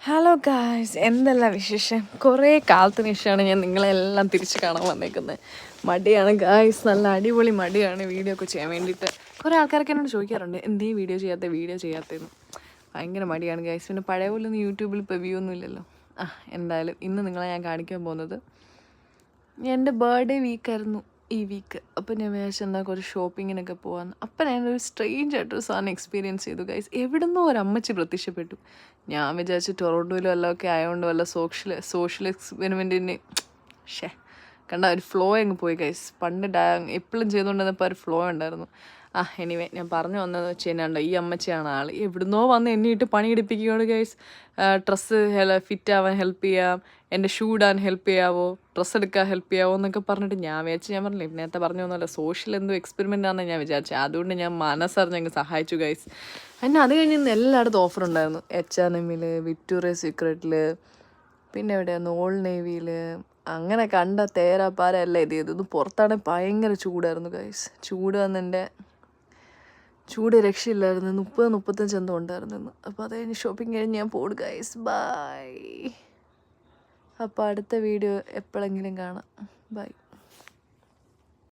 Hello guys, എന്തെല്ലാം വിശേഷം? കുറേ കാലത്തിന് ശേഷമാണ് ഞാൻ നിങ്ങളെല്ലാം തിരിച്ച് കാണാൻ വന്നേക്കുന്നത്. മടിയാണ് ഗായ്സ്, നല്ല അടിപൊളി മടിയാണ് വീഡിയോ ഒക്കെ ചെയ്യാൻ വേണ്ടിയിട്ട്. കുറേ ആൾക്കാരൊക്കെ എന്നോട് ചോദിക്കാറുണ്ട് എന്തേ വീഡിയോ ചെയ്യാത്തതെന്ന്. ഭയങ്കര മടിയാണ് ഗായ്സ്. പിന്നെ പഴയ പോലെ ഒന്നും യൂട്യൂബിൽ ഇപ്പോൾ വ്യൂ ഒന്നും ഇല്ലല്ലോ. എന്തായാലും ഇന്ന് നിങ്ങളെ ഞാൻ കാണിക്കാൻ പോകുന്നത് എൻ്റെ ബർത്ത്ഡേ വീക്കായിരുന്നു ഈ വീക്ക്. അപ്പോൾ ഞാൻ വിചാരിച്ചു എന്നാൽ കുറച്ച് ഷോപ്പിങ്ങിനൊക്കെ പോകാമെന്ന്. അപ്പം ഞാനൊരു സ്ട്രേഞ്ച് ആയിട്ടൊരു സാധനം എക്സ്പീരിയൻസ് ചെയ്തു ഗൈസ്. എവിടുന്നോ ഒരു അമ്മച്ചി പ്രത്യക്ഷപ്പെട്ടു. ഞാൻ വിചാരിച്ചു ടൊറോണ്ടോയിലും വല്ലതൊക്കെ ആയതുകൊണ്ട് വല്ല സോഷ്യൽ എക്സ്പെരിമെൻറ്റിന് കണ്ട ഒരു ഫ്ലോ അങ്ങ് പോയി ഗൈസ്. പണ്ട് എപ്പോഴും ചെയ്തുകൊണ്ടിരുന്നപ്പോൾ ഒരു ഫ്ലോ ഉണ്ടായിരുന്നു. എനിവേ ഞാൻ പറഞ്ഞു വന്നതെന്ന് വെച്ച് കഴിഞ്ഞാൽ ഈ അമ്മച്ചിയാണ് ആൾ. എവിടുന്നോ വന്ന് എന്നെ ഇട്ട് പണിയെടുപ്പിക്കുകയാണ് ഗൈസ്. ഡ്രസ്സ് ഫിറ്റ് ആവാൻ ഹെൽപ്പ് ചെയ്യാം, എൻ്റെ ഷൂ ഇടാൻ ഹെൽപ്പ് ചെയ്യാവോ, ഡ്രസ്സ് എടുക്കാൻ ഹെൽപ്പ് ചെയ്യാവോ എന്നൊക്കെ പറഞ്ഞിട്ട് ഞാൻ പറഞ്ഞില്ലേ നേരത്തെ പറഞ്ഞു വന്നല്ലോ സോഷ്യൽ എന്തോ എക്സ്പെരിമെൻ്റ് ആണെന്ന് ഞാൻ വിചാരിച്ചത്. അതുകൊണ്ട് ഞാൻ മനസ്സറിഞ്ഞങ്ങ് സഹായിച്ചു ഗൈസ്. എന്നെ അത് കഴിഞ്ഞ് എല്ലായിടത്തും ഓഫർ ഉണ്ടായിരുന്നു. H&M, വിക്ടോറിയ സീക്രട്ടിൽ, പിന്നെ എവിടെയായിരുന്നു ഓൾഡ് നേവിയിൽ. അങ്ങനെ കണ്ട തേരാപ്പാര എല്ലാം ഇത് ചെയ്തു. പുറത്താണെങ്കിൽ ഭയങ്കര ചൂടായിരുന്നു ഗൈസ്. ചൂട് രക്ഷയില്ലായിരുന്നു. 30-35 എന്തോ ഉണ്ടായിരുന്നു. അപ്പോൾ അത് കഴിഞ്ഞ് ഷോപ്പിംഗ് കഴിഞ്ഞ് ഞാൻ പോട് ഗൈസ്. ബൈ. അപ്പോൾ അടുത്ത വീഡിയോ എപ്പോഴെങ്കിലും കാണാം. ബൈ.